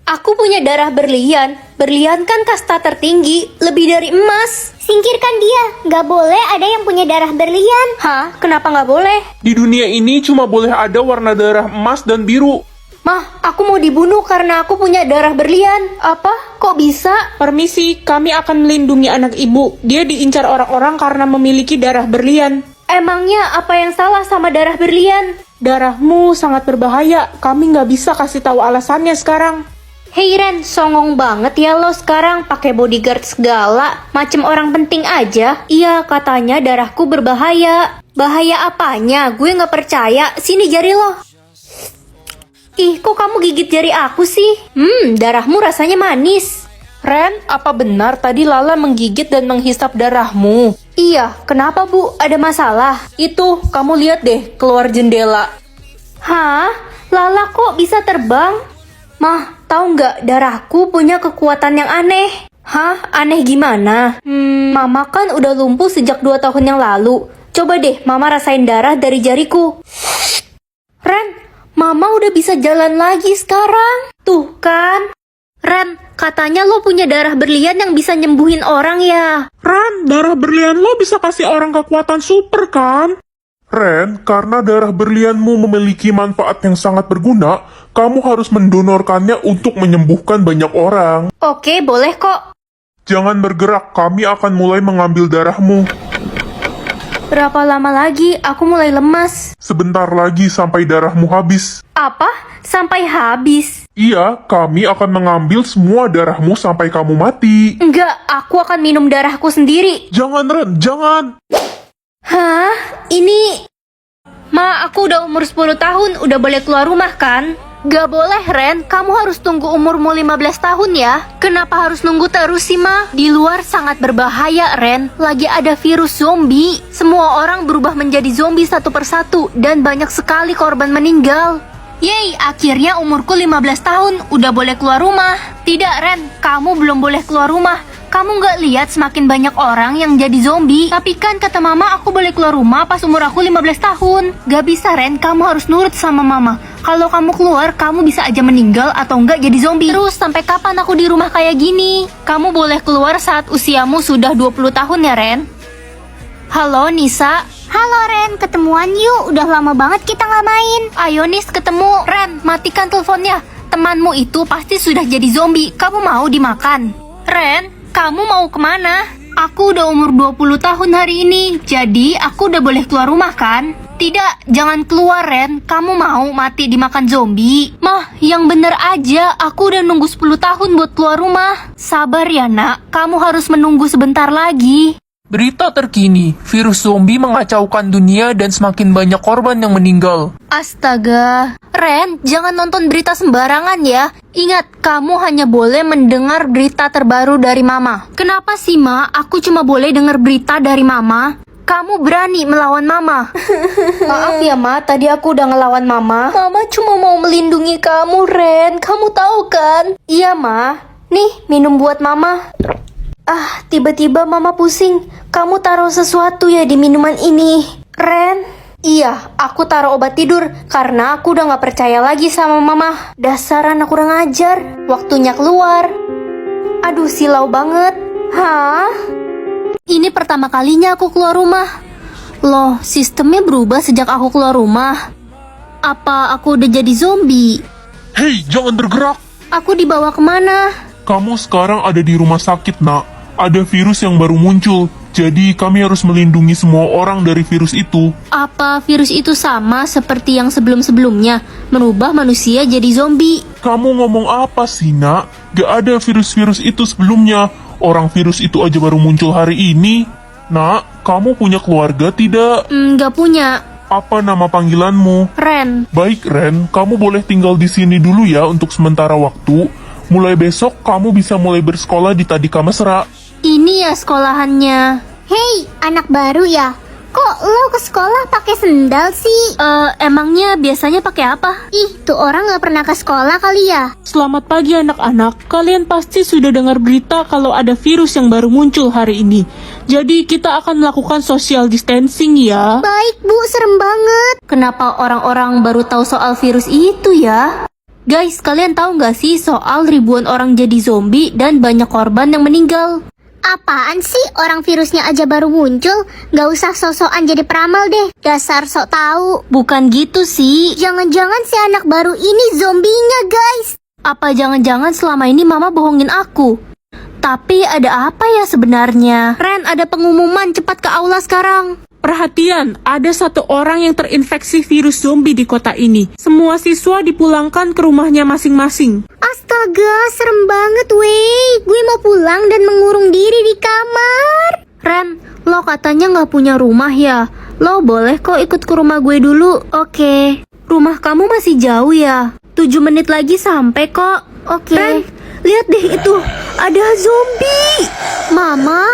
Aku punya darah berlian. Berlian kan kasta tertinggi, lebih dari emas. Singkirkan dia, nggak boleh ada yang punya darah berlian. Hah? Kenapa nggak boleh? Di dunia ini cuma boleh ada warna darah emas dan biru. Mah, aku mau dibunuh karena aku punya darah berlian. Apa? Kok bisa? Permisi, kami akan melindungi anak ibu. Dia diincar orang-orang karena memiliki darah berlian. Emangnya apa yang salah sama darah berlian? Darahmu sangat berbahaya. Kami nggak bisa kasih tahu alasannya sekarang. Hei Ren, songong banget ya lo sekarang pakai bodyguard segala, macem orang penting aja. Iya, katanya darahku berbahaya. Bahaya apanya? Gue nggak percaya. Sini jari lo. Ih, kok kamu gigit jari aku sih? Darahmu rasanya manis. Ren, apa benar tadi Lala menggigit dan menghisap darahmu? Iya, kenapa Bu? Ada masalah? Itu, kamu lihat deh, keluar jendela. Hah? Lala kok bisa terbang? Mah, tahu nggak darahku punya kekuatan yang aneh? Hah? Aneh gimana? Mama kan udah lumpuh sejak 2 tahun yang lalu. Coba deh Mama rasain darah dari jariku. Ren, Mama udah bisa jalan lagi sekarang. Tuh kan. Ren, katanya lo punya darah berlian yang bisa nyembuhin orang ya. Ren, darah berlian lo bisa kasih orang kekuatan super kan? Ren, karena darah berlianmu memiliki manfaat yang sangat berguna, kamu harus mendonorkannya untuk menyembuhkan banyak orang. Oke, boleh kok. Jangan bergerak, kami akan mulai mengambil darahmu. Berapa lama lagi? Aku mulai lemas. Sebentar lagi sampai darahmu habis. Apa? Sampai habis? Iya, kami akan mengambil semua darahmu sampai kamu mati. Enggak, aku akan minum darahku sendiri. Jangan, Ren, jangan. Hah? Ini... Ma, aku udah umur 10 tahun, udah boleh keluar rumah kan? Gak boleh, Ren. Kamu harus tunggu umurmu 15 tahun ya. Kenapa harus nunggu terus sih, Ma? Di luar sangat berbahaya, Ren. Lagi ada virus zombie. Semua orang berubah menjadi zombie satu persatu, dan banyak sekali korban meninggal. Yeay, akhirnya umurku 15 tahun, udah boleh keluar rumah. Tidak, Ren, kamu belum boleh keluar rumah. Kamu nggak lihat semakin banyak orang yang jadi zombie? Tapi kan kata Mama aku boleh keluar rumah pas umur aku 15 tahun. Gak bisa, Ren, kamu harus nurut sama Mama. Kalau kamu keluar, kamu bisa aja meninggal atau enggak jadi zombie. Terus sampai kapan aku di rumah kayak gini? Kamu boleh keluar saat usiamu sudah 20 tahun ya, Ren? Halo, Nisa. Halo Ren, ketemuan yuk. Udah lama banget kita nggak main. Ayo Nis, ketemu. Ren, matikan teleponnya. Temanmu itu pasti sudah jadi zombie. Kamu mau dimakan? Ren, kamu mau kemana? Aku udah umur 20 tahun hari ini. Jadi aku udah boleh keluar rumah kan? Tidak, jangan keluar Ren. Kamu mau mati dimakan zombie? Mah, yang bener aja. Aku udah nunggu 10 tahun buat keluar rumah. Sabar ya nak, kamu harus menunggu sebentar lagi. Berita terkini, virus zombie mengacaukan dunia dan semakin banyak korban yang meninggal. Astaga, Ren, jangan nonton berita sembarangan ya. Ingat, kamu hanya boleh mendengar berita terbaru dari Mama. Kenapa sih, Ma? Aku cuma boleh dengar berita dari Mama. Kamu berani melawan Mama. Maaf ya, Ma. Tadi aku udah ngelawan Mama. Mama cuma mau melindungi kamu, Ren. Kamu tahu kan? Iya, Ma. Nih, minum buat Mama. Ah, tiba-tiba Mama pusing. Kamu taruh sesuatu ya di minuman ini, Ren? Iya, aku taruh obat tidur karena aku udah gak percaya lagi sama Mama. Dasar anak kurang ajar. Waktunya keluar. Aduh, silau banget. Hah? Ini pertama kalinya aku keluar rumah. Loh, sistemnya berubah sejak aku keluar rumah. Apa aku udah jadi zombie? Hei, jangan bergerak. Aku dibawa kemana? Kamu sekarang ada di rumah sakit, nak. Ada virus yang baru muncul. Jadi kami harus melindungi semua orang dari virus itu. Apa virus itu sama seperti yang sebelum-sebelumnya, merubah manusia jadi zombie? Kamu ngomong apa sih, nak? Gak ada virus-virus itu sebelumnya. Orang virus itu aja baru muncul hari ini. Nak, kamu punya keluarga tidak? Gak punya. Apa nama panggilanmu? Ren. Baik, Ren. Kamu boleh tinggal di sini dulu ya untuk sementara waktu. Mulai besok kamu bisa mulai bersekolah di Tadika Mesra. Ini ya sekolahannya. Hei, anak baru ya? Kok lo ke sekolah pakai sendal sih? Emangnya biasanya pakai apa? Ih, tuh orang nggak pernah ke sekolah kali ya? Selamat pagi anak-anak. Kalian pasti sudah dengar berita kalau ada virus yang baru muncul hari ini. Jadi kita akan melakukan social distancing ya. Baik Bu, serem banget. Kenapa orang-orang baru tahu soal virus itu ya? Guys, kalian tahu nggak sih soal ribuan orang jadi zombie dan banyak korban yang meninggal? Apaan sih? Orang virusnya aja baru muncul. Gak usah sok-sokan jadi peramal deh. Dasar sok tahu. Bukan gitu sih. Jangan-jangan si anak baru ini zombinya, guys. Apa jangan-jangan selama ini mama bohongin aku? Tapi ada apa ya sebenarnya? Ren, ada pengumuman, cepat ke aula sekarang. Perhatian, ada 1 orang yang terinfeksi virus zombie di kota ini. Semua siswa dipulangkan ke rumahnya masing-masing. Astaga, serem banget weh. Gue mau pulang dan mengurung diri di kamar. Ren, lo katanya nggak punya rumah ya? Lo boleh kok ikut ke rumah gue dulu. Oke. Rumah kamu masih jauh ya? 7 menit lagi sampai kok. Oke. Ren, lihat deh itu. Ada zombie. Mama,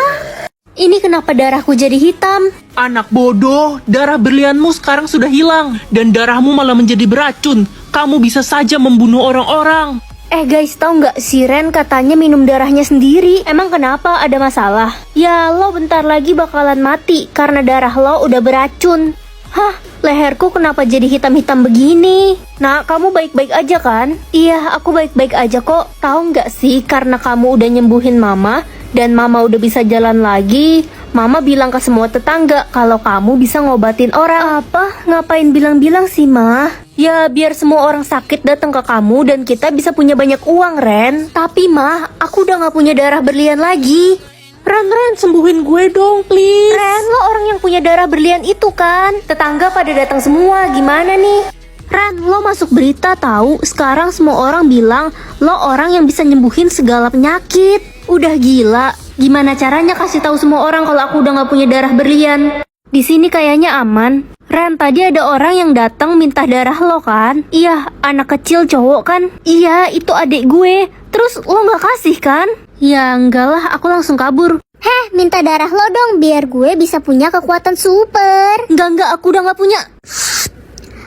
ini kenapa darahku jadi hitam? Anak bodoh, darah berlianmu sekarang sudah hilang. Dan darahmu malah menjadi beracun. Kamu bisa saja membunuh orang-orang. Guys, tahu nggak si Ren katanya minum darahnya sendiri. Emang kenapa? Ada masalah? Ya, lo bentar lagi bakalan mati karena darah lo udah beracun. Hah, leherku kenapa jadi hitam-hitam begini? Nah, kamu baik-baik aja kan? Iya, aku baik-baik aja kok. Tahu nggak sih, karena kamu udah nyembuhin mama dan mama udah bisa jalan lagi, mama bilang ke semua tetangga kalau kamu bisa ngobatin orang. Apa? Ngapain bilang-bilang sih, Ma? Ya, biar semua orang sakit datang ke kamu dan kita bisa punya banyak uang, Ren. Tapi, Ma, aku udah nggak punya darah berlian lagi. Ren, sembuhin gue dong, please. Ren, lo orang yang punya darah berlian itu kan? Tetangga pada datang semua, gimana nih? Ren, lo masuk berita tahu? Sekarang semua orang bilang lo orang yang bisa nyembuhin segala penyakit. Udah gila. Gimana caranya kasih tahu semua orang kalau aku udah nggak punya darah berlian? Di sini kayaknya aman. Ren, tadi ada orang yang datang minta darah lo kan? Iya, anak kecil cowok kan? Iya, itu adik gue. Terus lo nggak kasih kan? Ya enggak lah, aku langsung kabur. Heh, minta darah lo dong biar gue bisa punya kekuatan super. Enggak, aku udah nggak punya.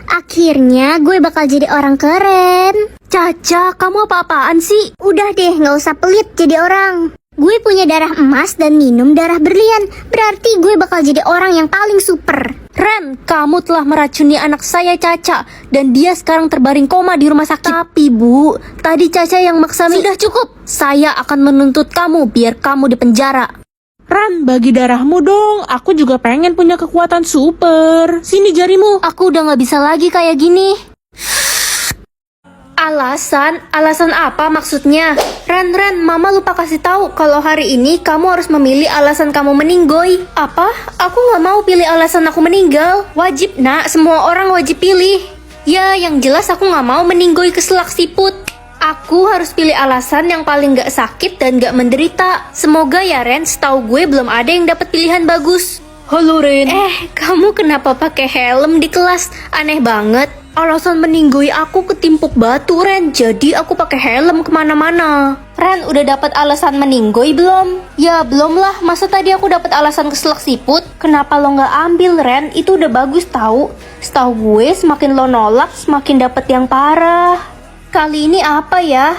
Akhirnya gue bakal jadi orang keren. Caca, kamu apa-apaan sih? Udah deh, gak usah pelit jadi orang. Gue punya darah emas dan minum darah berlian. Berarti gue bakal jadi orang yang paling super. Ren, kamu telah meracuni anak saya Caca dan dia sekarang terbaring koma di rumah sakit. Tapi Bu, tadi Caca yang maksa. Sudah cukup. Saya akan menuntut kamu biar kamu dipenjara. Ren, bagi darahmu dong. Aku juga pengen punya kekuatan super. Sini jarimu. Aku udah nggak bisa lagi kayak gini. Alasan apa maksudnya? Ren, Mama lupa kasih tahu kalau hari ini kamu harus memilih alasan kamu meninggoy. Apa? Aku nggak mau pilih alasan aku meninggal. Wajib nak, semua orang wajib pilih. Ya, yang jelas aku nggak mau meninggoy keselak siput. Aku harus pilih alasan yang paling gak sakit dan gak menderita. Semoga ya Ren, setahu gue belum ada yang dapat pilihan bagus. Halo Ren. Kamu kenapa pakai helm di kelas? Aneh banget. Alasan meninggoy aku ketimpuk batu Ren, jadi aku pakai helm kemana-mana. Ren, udah dapat alasan meninggoy belum? Ya belum lah, masa tadi aku dapat alasan keselak siput? Kenapa lo nggak ambil Ren? Itu udah bagus tahu. Setahu gue semakin lo nolak, semakin dapat yang parah. Kali ini apa ya?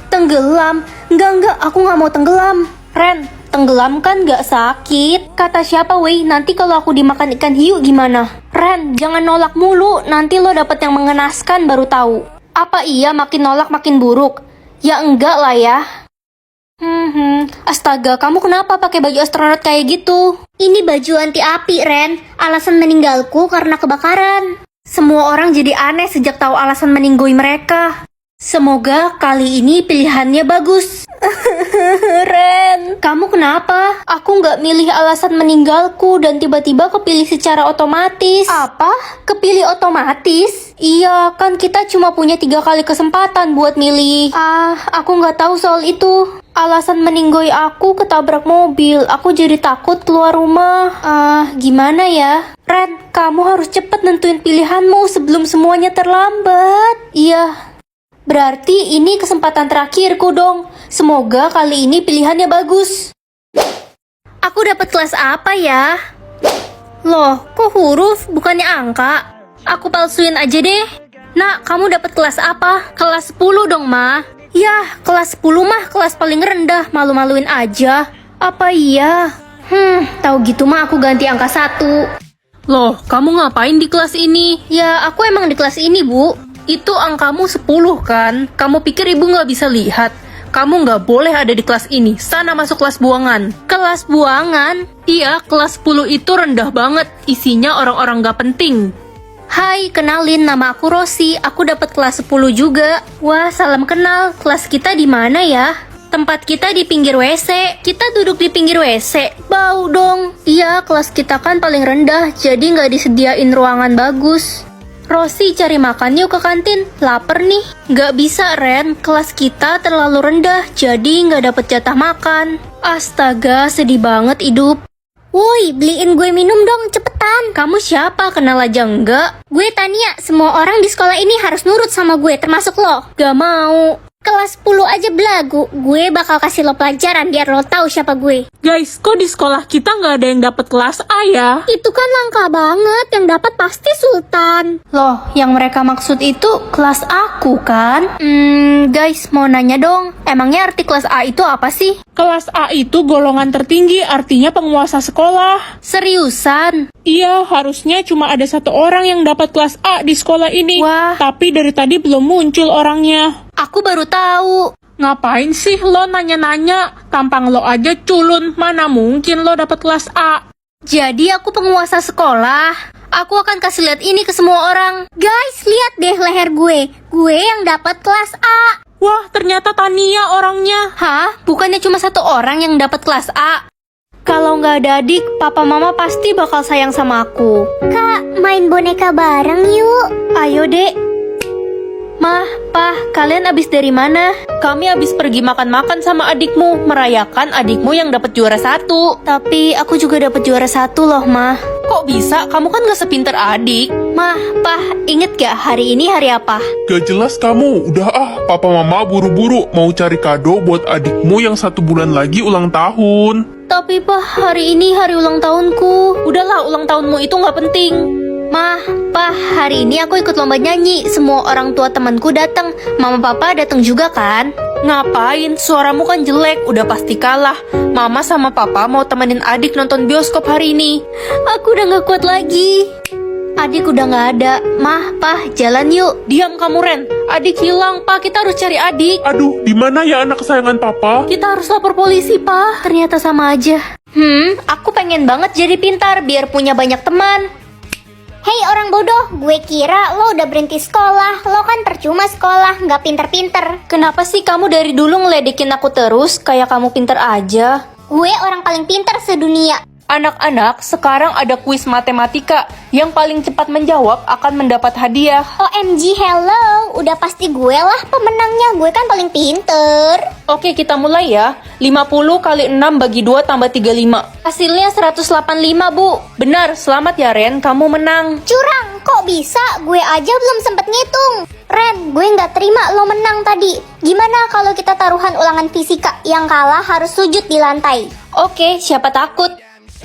Tenggelam. Enggak, aku nggak mau tenggelam. Ren, tenggelam kan gak sakit. Kata siapa weh, nanti kalau aku dimakan ikan hiu gimana? Ren, jangan nolak mulu, nanti lo dapet yang mengenaskan baru tahu. Apa iya makin nolak makin buruk? Ya enggak lah ya. Astaga, kamu kenapa pakai baju astronot kayak gitu? Ini baju anti api, Ren. Alasan meninggalku karena kebakaran. Semua orang jadi aneh sejak tahu alasan meninggoy mereka. Semoga kali ini pilihannya bagus. Ren, kamu kenapa? Aku nggak milih alasan meninggalku dan tiba-tiba kepilih secara otomatis. Apa? Kepilih otomatis? Iya, kan kita cuma punya 3 kali kesempatan buat milih. Aku nggak tahu soal itu. Alasan meninggoy aku ketabrak mobil. Aku jadi takut keluar rumah. Gimana ya? Ren, kamu harus cepat nentuin pilihanmu sebelum semuanya terlambat. Iya. Berarti ini kesempatan terakhirku dong. Semoga kali ini pilihannya bagus. Aku dapat kelas apa ya? Loh, kok huruf bukannya angka? Aku palsuin aja deh. Nak, kamu dapat kelas apa? Kelas 10 dong, Ma. Yah, kelas 10 mah kelas paling rendah. Malu-maluin aja. Apa iya? Tahu gitu mah aku ganti angka 1. Loh, kamu ngapain di kelas ini? Ya, aku emang di kelas ini, Bu. Itu angkamu 10 kan? Kamu pikir ibu nggak bisa lihat? Kamu nggak boleh ada di kelas ini. Sana masuk kelas buangan. Kelas buangan? Iya, kelas 10 itu rendah banget. Isinya orang-orang nggak penting. Hai, kenalin, nama aku Rosi. Aku dapat kelas 10 juga. Wah, salam kenal. Kelas kita di mana ya? Tempat kita di pinggir WC. Kita duduk di pinggir WC. Bau dong. Iya, kelas kita kan paling rendah, jadi nggak disediain ruangan bagus. Rosi, cari makan yuk ke kantin. Laper nih. Nggak bisa, Ren. Kelas kita terlalu rendah, jadi nggak dapet jatah makan. Astaga, sedih banget hidup. Woi, beliin gue minum dong, cepetan. Kamu siapa? Kenal aja enggak? Gue Tania, semua orang di sekolah ini harus nurut sama gue, termasuk lo. Gak mau. Kelas 10 aja belagu, gue bakal kasih lo pelajaran biar lo tahu siapa gue. Guys, kok di sekolah kita nggak ada yang dapat kelas A ya? Itu kan langka banget, yang dapat pasti Sultan. Loh, yang mereka maksud itu kelas aku kan? Guys, mau nanya dong. Emangnya arti kelas A itu apa sih? Kelas A itu golongan tertinggi, artinya penguasa sekolah. Seriusan? Iya, harusnya cuma ada satu orang yang dapat kelas A di sekolah ini. Wah. Tapi dari tadi belum muncul orangnya. Aku baru tahu. Ngapain sih lo nanya-nanya? Tampang lo aja culun, mana mungkin lo dapat kelas A? Jadi aku penguasa sekolah. Aku akan kasih lihat ini ke semua orang. Guys, lihat deh leher gue. Gue yang dapat kelas A. Wah, ternyata Tania orangnya. Hah? Bukannya cuma satu orang yang dapat kelas A? Kalau nggak ada adik, papa mama pasti bakal sayang sama aku. Kak, main boneka bareng yuk. Ayo, Dek. Mah, Pah, kalian abis dari mana? Kami abis pergi makan-makan sama adikmu, merayakan adikmu yang dapat juara 1. Tapi aku juga dapat juara 1 loh, Mah. Kok bisa? Kamu kan gak sepinter adik. Mah, Pah, inget gak hari ini hari apa? Gak jelas kamu, udah papa mama buru-buru mau cari kado buat adikmu yang 1 bulan lagi ulang tahun. Tapi Pah, hari ini hari ulang tahunku. Udahlah, ulang tahunmu itu gak penting. Mah, Pah, hari ini aku ikut lomba nyanyi. Semua orang tua temanku datang. Mama papa datang juga kan? Ngapain? Suaramu kan jelek, udah pasti kalah. Mama sama papa mau temenin adik nonton bioskop hari ini. Aku udah gak kuat lagi. Adik udah gak ada. Mah, Pah, jalan yuk. Diam kamu, Ren. Adik hilang, Pah. Kita harus cari adik. Aduh, di mana ya anak kesayangan papa? Kita harus lapor polisi, Pah. Ternyata sama aja. Aku pengen banget jadi pintar biar punya banyak teman. Hei orang bodoh, gue kira lo udah berhenti sekolah. Lo kan percuma sekolah, nggak pinter-pinter. Kenapa sih kamu dari dulu ngeledekin aku terus? Kayak kamu pinter aja. Gue orang paling pinter sedunia. Anak-anak, sekarang ada kuis matematika. Yang paling cepat menjawab akan mendapat hadiah. OMG, hello. Udah pasti gue lah pemenangnya. Gue kan paling pinter. Oke, kita mulai ya. 50 kali 6 bagi 2 tambah 35. Hasilnya 185, Bu. Benar, selamat ya Ren, kamu menang. Curang, kok bisa? Gue aja belum sempet ngitung. Ren, gue nggak terima lo menang tadi. Gimana kalau kita taruhan ulangan fisika? Yang kalah harus sujud di lantai. Oke, siapa takut?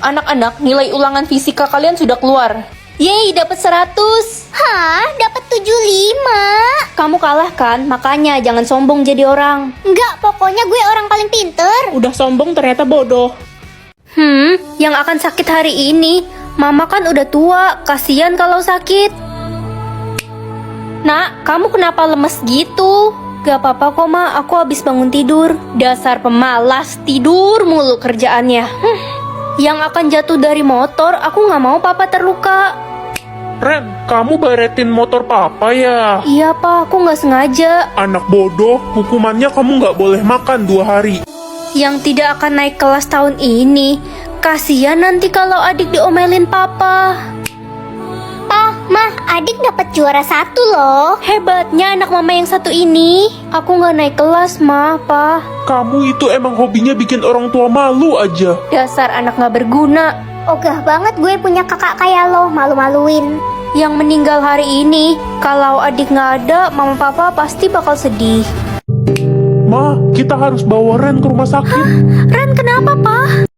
Anak-anak, nilai ulangan fisika kalian sudah keluar. Yeay, dapat 100. Hah, dapat 75. Kamu kalah kan? Makanya jangan sombong jadi orang. Enggak, pokoknya gue orang paling pinter. Udah sombong ternyata bodoh. Yang akan sakit hari ini. Mama kan udah tua, kasihan kalau sakit. Nak, kamu kenapa lemes gitu? Gak apa-apa kok, Ma. Aku habis bangun tidur. Dasar pemalas, tidur mulu kerjaannya. Yang akan jatuh dari motor, aku gak mau papa terluka. Ren, kamu baretin motor papa ya? Iya, Pa. Aku gak sengaja. Anak bodoh, hukumannya kamu nggak boleh makan 2 hari. Yang tidak akan naik kelas tahun ini. Kasihan nanti kalau adik diomelin papa. Pa, Mah, adik dapat juara 1 loh. Hebatnya anak mama yang satu ini. Aku gak naik kelas, Ma, Pa. Kamu itu emang hobinya bikin orang tua malu aja. Dasar anak gak berguna. Ogah banget gue punya kakak kayak lo, malu-maluin. Yang meninggal hari ini. Kalau adik gak ada, mama papa pasti bakal sedih. Ma, kita harus bawa Ren ke rumah sakit. Ren, kenapa, Pa?